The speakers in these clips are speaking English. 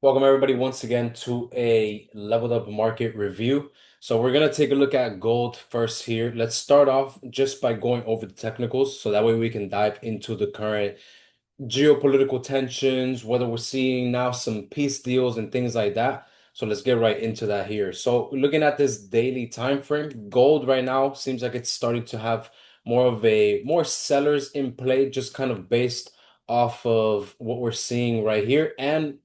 Welcome everybody once again to a leveled up market review. So we're gonna take a look at gold first here. Let's start off just by going over the technicals so that way we can dive into the current geopolitical tensions, whether we're seeing now some peace deals and things like that. So let's get right into that here. So looking at this daily time frame, gold right now seems like it's starting to have more sellers in play, just kind of based off of what we're seeing right here and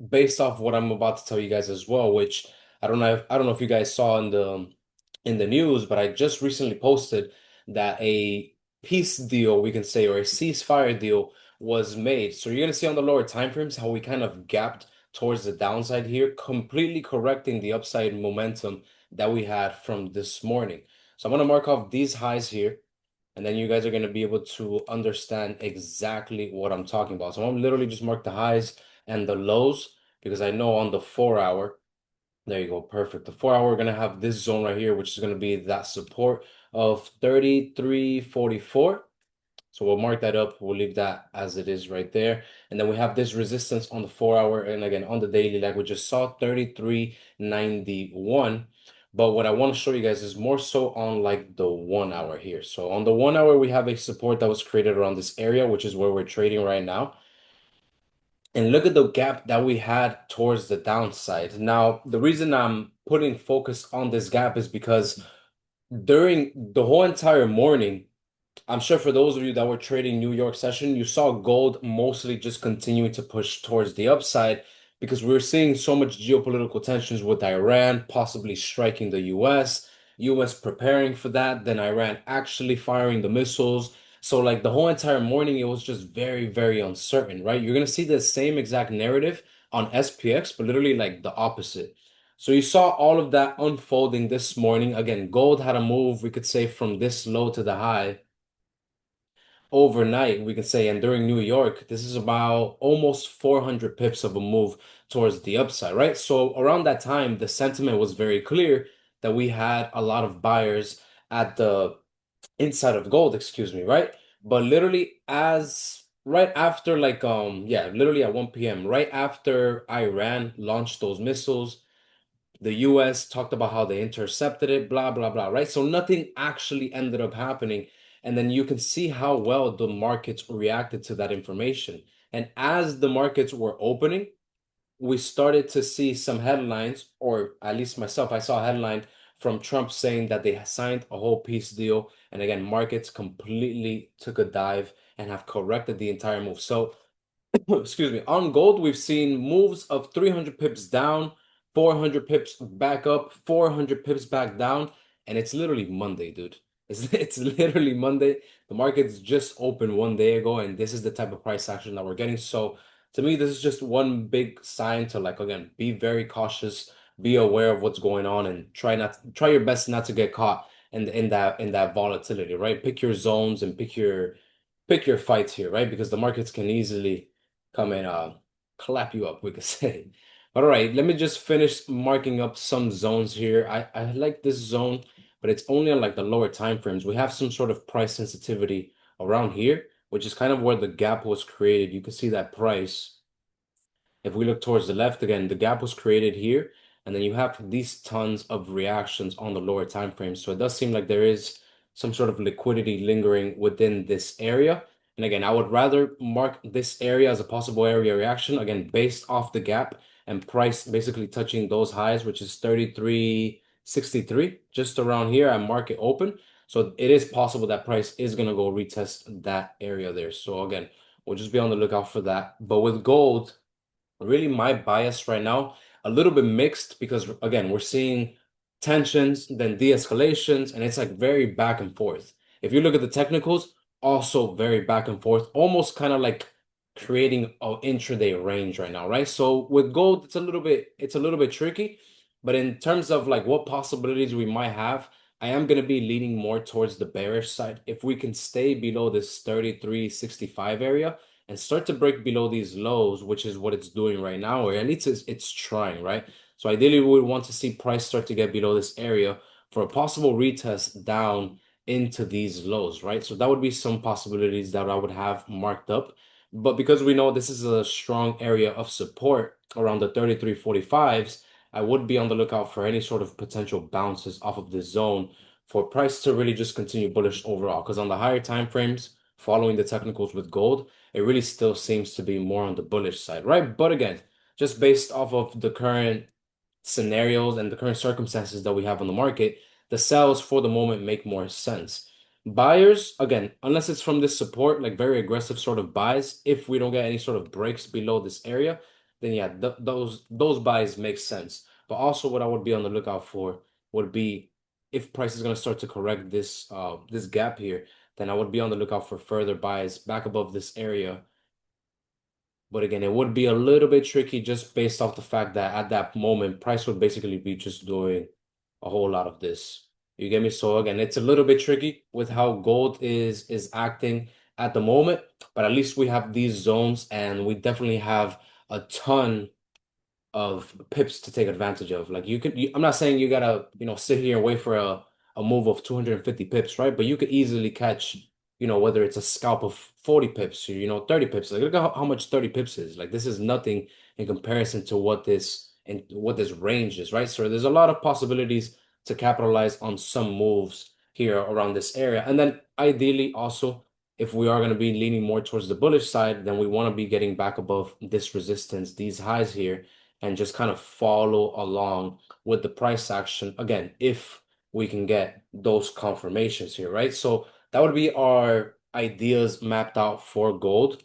based off what I'm about to tell you guys as well, which I don't know if you guys saw in the news, but I just recently posted that a peace deal, we can say, or a ceasefire deal was made. So you're gonna see on the lower time frames how we kind of gapped towards the downside here, completely correcting the upside momentum that we had from this morning. So I'm gonna mark off these highs here, and then you guys are gonna be able to understand exactly what I'm talking about. So I'm literally just mark the highs and the lows because I know on the 4 hour, there you go, perfect. The 4 hour, we're gonna have this zone right here, which is gonna be that support of 33.44. So we'll mark that up. We'll leave that as it is right there. And then we have this resistance on the 4 hour. And again, on the daily, like we just saw, 33.91. But what I want to show you guys is more so on like the 1 hour here. So on the 1 hour, we have a support that was created around this area, which is where we're trading right now. And look at the gap that we had towards the downside. Now, the reason I'm putting focus on this gap is because during the whole entire morning, I'm sure for those of you that were trading New York session, you saw gold mostly just continuing to push towards the upside because we were seeing so much geopolitical tensions with Iran possibly striking the US preparing for that, then Iran actually firing the missiles. So like the whole entire morning, it was just very, very uncertain, right? You're gonna see the same exact narrative on SPX, but literally like the opposite. So you saw all of that unfolding this morning. Again, gold had a move, we could say, from this low to the high overnight, we could say, and during New York, this is about almost 400 pips of a move towards the upside, right? So around that time, the sentiment was very clear that we had a lot of buyers at the inside of gold, excuse me, right? But literally as right after literally at 1 p.m., right after Iran launched those missiles, the US talked about how they intercepted it, blah, blah, blah, right? So nothing actually ended up happening. And then you can see how well the markets reacted to that information. And as the markets were opening, we started to see some headlines, or at least myself, I saw a headline from Trump saying that they signed a whole peace deal. And again, markets completely took a dive and have corrected the entire move. So excuse me, on gold, we've seen moves of 300 pips down, 400 pips back up, 400 pips back down, and it's literally Monday, dude. It's literally Monday. The markets just opened 1 day ago, and this is the type of price action that we're getting. So to me, this is just one big sign to like, again, be very cautious, be aware of what's going on, and try your best not to get caught in that volatility, right? Pick your zones and pick your fights here, right? Because the markets can easily come and clap you up, we could say. But all right, let me just finish marking up some zones here. I like this zone, but it's only on like the lower time frames. We have some sort of price sensitivity around here, which is kind of where the gap was created. You can see that price. If we look towards the left again, the gap was created here, and then you have these tons of reactions on the lower time frame. So it does seem like there is some sort of liquidity lingering within this area. And again, I would rather mark this area as a possible area reaction, again, based off the gap and price basically touching those highs, which is 33.63, just around here. I mark it open. So it is possible that price is going to go retest that area there. So again, we'll just be on the lookout for that. But with gold, really my bias right now, a little bit mixed because again, we're seeing tensions, then de-escalations, and it's like very back and forth. If you look at the technicals, also very back and forth, almost kind of like creating an intraday range right now, right? So with gold, it's a little bit tricky, but in terms of like what possibilities we might have, I am going to be leaning more towards the bearish side. If we can stay below this 33.65 area, and start to break below these lows, which is what it's doing right now, or at least it's trying, right? So ideally, we would want to see price start to get below this area for a possible retest down into these lows, right? So that would be some possibilities that I would have marked up. But because we know this is a strong area of support, around the 33.45s, I would be on the lookout for any sort of potential bounces off of this zone for price to really just continue bullish overall. Because on the higher time frames, following the technicals with gold, it really still seems to be more on the bullish side, right? But again, just based off of the current scenarios and the current circumstances that we have on the market, the sells for the moment make more sense. Buyers, again, unless it's from this support, like very aggressive sort of buys, if we don't get any sort of breaks below this area, then yeah, th those buys make sense. But also what I would be on the lookout for would be if price is going to start to correct this gap here, then I would be on the lookout for further buys back above this area. But again, it would be a little bit tricky just based off the fact that at that moment, price would basically be just doing a whole lot of this. You get me? So again, it's a little bit tricky with how gold is acting at the moment, but at least we have these zones and we definitely have a ton of pips to take advantage of. Like I'm not saying you gotta, sit here and wait for a move of 250 pips, right? But you could easily catch, whether it's a scalp of 40 pips or, 30 pips. Like look at how much 30 pips is. Like this is nothing in comparison to what this range is, right? So there's a lot of possibilities to capitalize on some moves here around this area. And then ideally also, if we are going to be leaning more towards the bullish side, then we want to be getting back above this resistance, these highs here and just kind of follow along with the price action again, if we can get those confirmations here, right? So that would be our ideas mapped out for gold.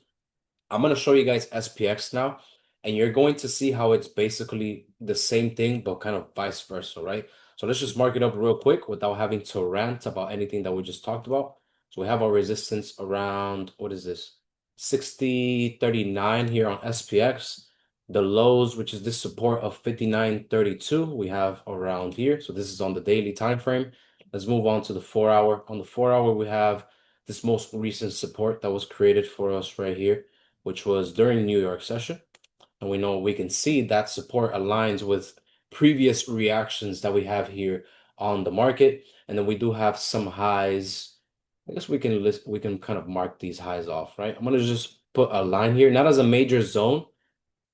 I'm going to show you guys SPX now, and you're going to see how it's basically the same thing, but kind of vice versa, right? So let's just mark it up real quick without having to rant about anything that we just talked about. So we have our resistance around, what is this? 60.39 here on SPX. The lows, which is this support of 59.32, we have around here. So this is on the daily time frame. Let's move on to the 4 hour. On the 4 hour, we have this most recent support that was created for us right here, which was during New York session. And we can see that support aligns with previous reactions that we have here on the market. And then we do have some highs. I guess we can kind of mark these highs off, right? I'm gonna just put a line here, not as a major zone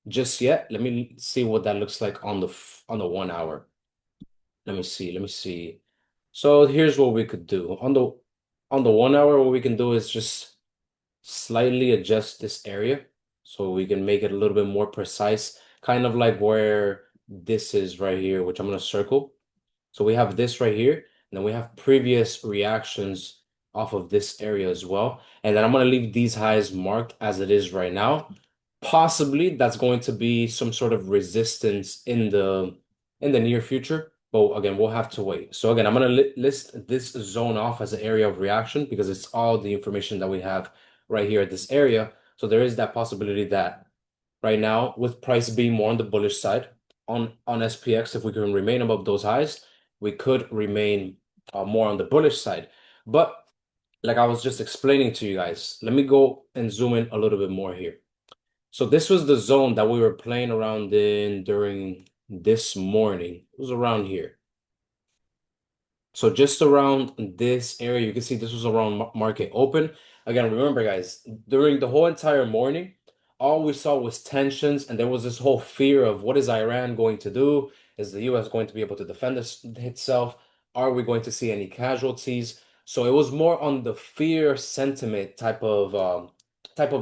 just yet. Let me see what that looks like on the 1 hour. Let me see. So here's what we could do. On the 1 hour, what we can do is just slightly adjust this area so we can make it a little bit more precise, kind of like where this is right here, which I'm going to circle. So we have this right here, and then we have previous reactions off of this area as well. And then I'm going to leave these highs marked as it is right now. Possibly that's going to be some sort of resistance in the near future. But again, we'll have to wait. So again, I'm going to list this zone off as an area of reaction because it's all the information that we have right here at this area. So there is that possibility that right now, with price being more on the bullish side on SPX, if we can remain above those highs, we could remain more on the bullish side. But like I was just explaining to you guys, let me go and zoom in a little bit more here. So this was the zone that we were playing around in during this morning. It was around here. So just around this area, you can see this was around market open. Again, remember, guys, during the whole entire morning, all we saw was tensions, and there was this whole fear of what is Iran going to do? Is the US going to be able to defend itself? Are we going to see any casualties? So it was more on the fear sentiment type of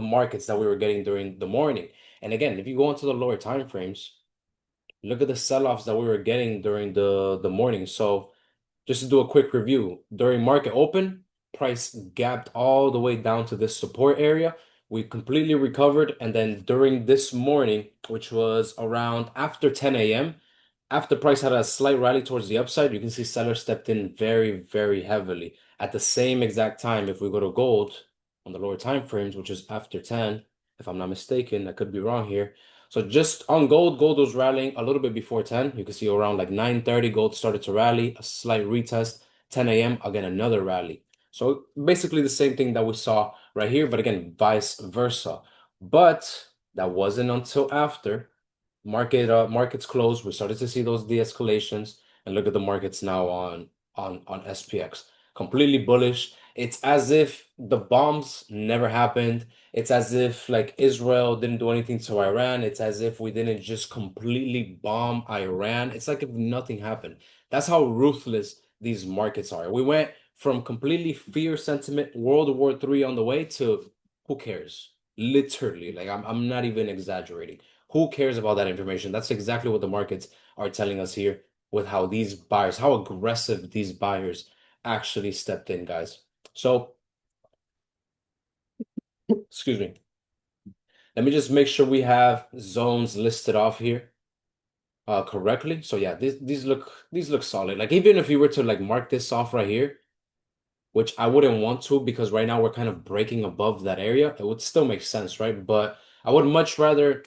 markets that we were getting during the morning. And again, if you go into the lower time frames, look at the sell-offs that we were getting during the morning. So just to do a quick review, during market open, price gapped all the way down to this support area. We completely recovered. And then during this morning, which was around after 10 a.m., after price had a slight rally towards the upside, you can see sellers stepped in very, very heavily. At the same exact time, if we go to gold on the lower time frames, which is after 10, if I'm not mistaken, I could be wrong here. So just on gold, gold was rallying a little bit before 10. You can see around like 9:30, gold started to rally, a slight retest. 10 a.m., again, another rally. So basically the same thing that we saw right here, but again, vice versa. But that wasn't until after markets closed. We started to see those de-escalations, and look at the markets now on SPX. Completely bullish. It's as if the bombs never happened. It's as if like Israel didn't do anything to Iran. It's as if we didn't just completely bomb Iran. It's like if nothing happened. That's how ruthless these markets are. We went from completely fear sentiment, World War III on the way to who cares? Literally, like I'm not even exaggerating. Who cares about that information? That's exactly what the markets are telling us here with how these buyers, how aggressive these buyers actually stepped in, guys. So, excuse me. Let me just make sure we have zones listed off here correctly. So yeah, these look solid. Like even if you were to like mark this off right here, which I wouldn't want to because right now we're kind of breaking above that area, it would still make sense, right? But I would much rather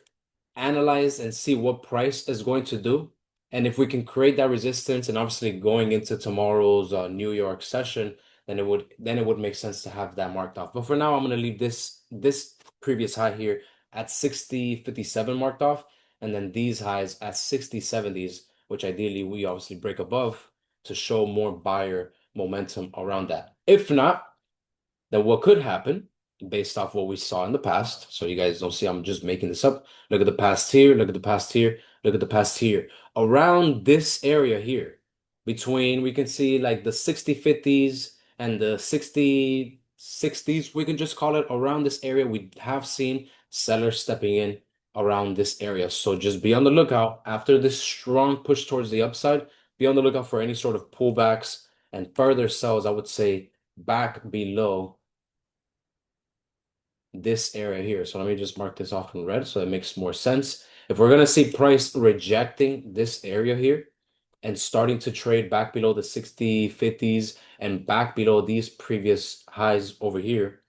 analyze and see what price is going to do. And if we can create that resistance and obviously going into tomorrow's New York session, then it would make sense to have that marked off. But for now, I'm going to leave this previous high here at 60.57 marked off, and then these highs at 60.70s, which ideally we obviously break above to show more buyer momentum around that. If not, then what could happen based off what we saw in the past. So you guys don't see I'm just making this up. Look at the past here, look at the past here, look at the past here. Around this area here, between we can see like the 60.50s and the 60.60s, we can just call it around this area. We have seen sellers stepping in around this area. So just be on the lookout after this strong push towards the upside. Be on the lookout for any sort of pullbacks and further sells, I would say back below this area here. So let me just mark this off in red so it makes more sense. If we're going to see price rejecting this area here and starting to trade back below the 60.50s and back below these previous highs over here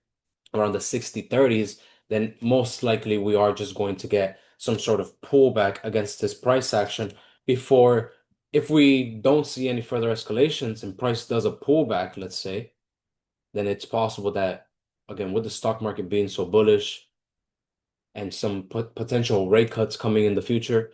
around the 60.30s, then most likely we are just going to get some sort of pullback against this price action before, if we don't see any further escalations and price does a pullback, let's say, then it's possible that, again, with the stock market being so bullish and some potential rate cuts coming in the future,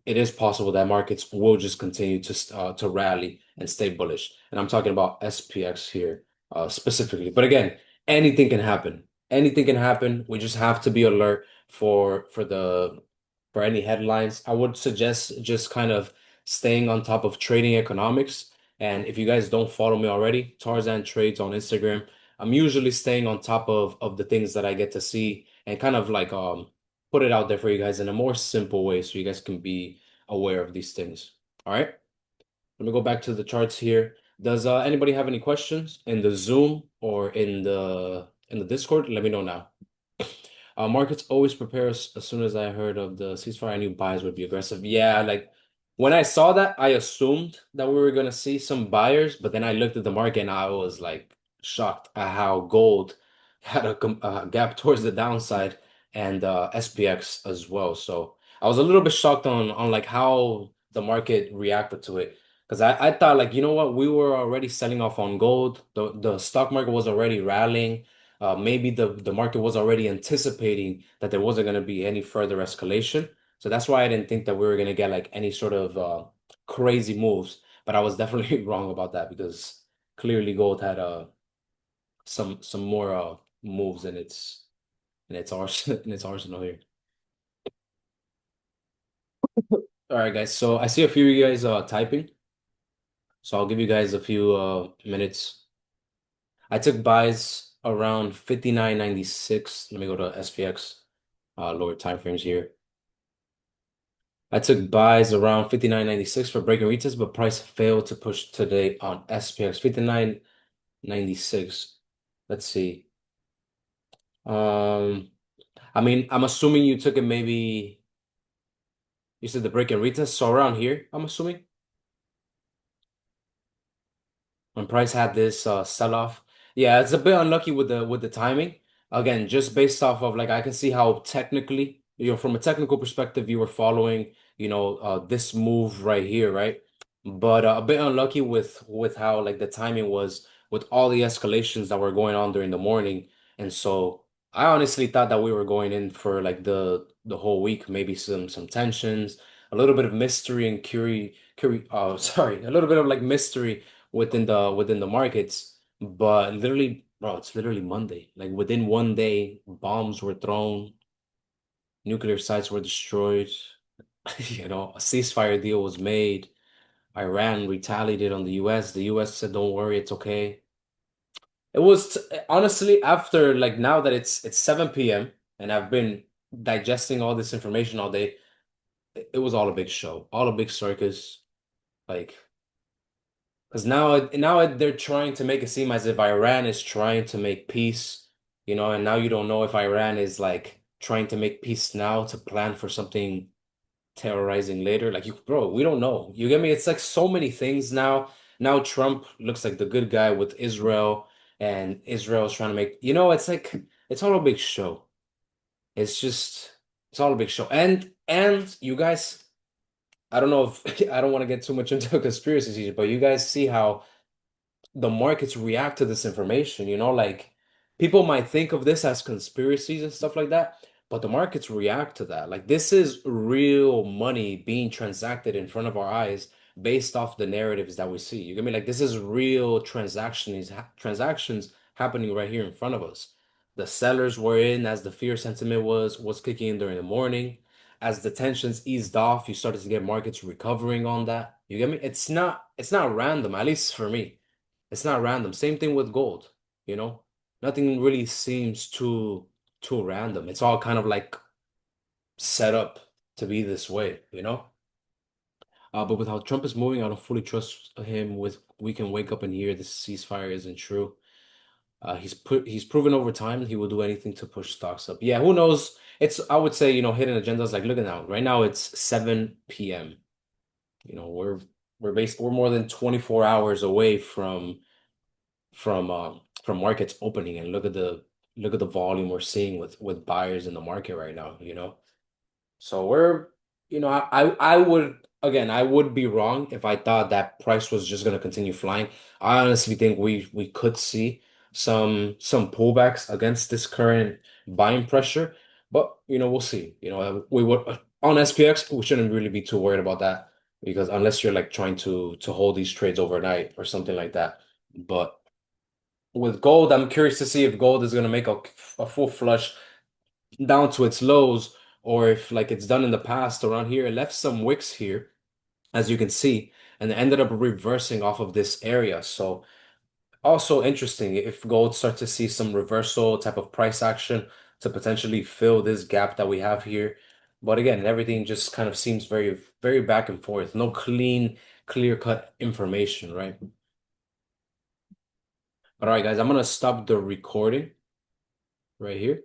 it is possible that markets will just continue to rally and stay bullish. And I'm talking about SPX here specifically. But again, anything can happen. Anything can happen. We just have to be alert for any headlines. I would suggest just kind of staying on top of trading economics. And if you guys don't follow me already, Tarzan Trades on Instagram. I'm usually staying on top of the things that I get to see and kind of like put it out there for you guys in a more simple way so you guys can be aware of these things. All right. Let me go back to the charts here. Does anybody have any questions in the Zoom or in the Discord? Let me know now. Markets always prepare as soon as I heard of the ceasefire, I knew buys would be aggressive. Yeah, like when I saw that, I assumed that we were gonna see some buyers, but then I looked at the market and I was like shocked at how gold had a gap towards the downside and SPX as well. So I was a little bit shocked on like how the market reacted to it. Because I thought like, you know what, we were already selling off on gold. The stock market was already rallying. Maybe the market was already anticipating that there wasn't going to be any further escalation. So that's why I didn't think that we were going to get like any sort of crazy moves. But I was definitely wrong about that because clearly gold had some more moves in its arsenal in its arsenal here. All right, guys. So I see a few of you guys typing. So I'll give you guys a few minutes. I took buys around 59.96. Let me go to SPX, lower time frames here. I took buys around 59.96 for breaking retest, but price failed to push today on SPX 59.96. Let's see. Um, I mean, I'm assuming you took it maybe you said the break and retest, so around here, I'm assuming. When Price had this sell-off. Yeah, it's a bit unlucky with the timing. Again, just based off of like I can see how technically, from a technical perspective, you were following, this move right here, right? But a bit unlucky with how like the timing was with all the escalations that were going on during the morning. And so I honestly thought that we were going in for like the whole week, maybe some tensions, a little bit of mystery and sorry, a little bit of like mystery within the markets. But literally, bro, it's literally Monday. Like within one day, bombs were thrown, nuclear sites were destroyed. A ceasefire deal was made. Iran retaliated on the US. The US said, "Don't worry, it's okay." It was honestly after like now that it's 7 p.m. and I've been digesting all this information all day, it was all a big show, all a big circus. Like, because now they're trying to make it seem as if Iran is trying to make peace, and now you don't know if Iran is like trying to make peace now to plan for something terrorizing later. Like bro, we don't know. You get me? It's like so many things now. Now Trump looks like the good guy with Israel, and Israel's trying to make, it's like it's all a big show. It's just it's all a big show. And you guys, I don't know if I don't want to get too much into a conspiracy season, but you guys see how the markets react to this information. Like people might think of this as conspiracies and stuff like that, but the markets react to that. Like this is real money being transacted in front of our eyes based off the narratives that we see. You get me? Like this is real transactions happening right here in front of us. The sellers were in as the fear sentiment was kicking in during the morning. As the tensions eased off, you started to get markets recovering on that. You get me? It's not random, at least for me. It's not random. Same thing with gold, you know? Nothing really seems too random. It's all kind of like set up to be this way? But with how Trump is moving, I don't fully trust him with we can wake up and hear this ceasefire isn't true. He's proven over time he will do anything to push stocks up. Yeah, who knows? I would say, hidden agendas like look at now. Right now it's 7 p.m. You know, we're more than 24 hours away from markets opening, and look at the volume we're seeing with buyers in the market right now. So I would again, I would be wrong if I thought that price was just going to continue flying. I honestly think we could see some pullbacks against this current buying pressure, but we'll see. We would on SPX we shouldn't really be too worried about that because unless you're like trying to hold these trades overnight or something like that. But with gold, I'm curious to see if gold is going to make a full flush down to its lows, or if like it's done in the past around here, it left some wicks here, as you can see, and it ended up reversing off of this area. So also interesting if gold starts to see some reversal type of price action to potentially fill this gap that we have here. But again, everything just kind of seems very, very back and forth. No clean, clear-cut information, right? But all right, guys, I'm gonna stop the recording right here.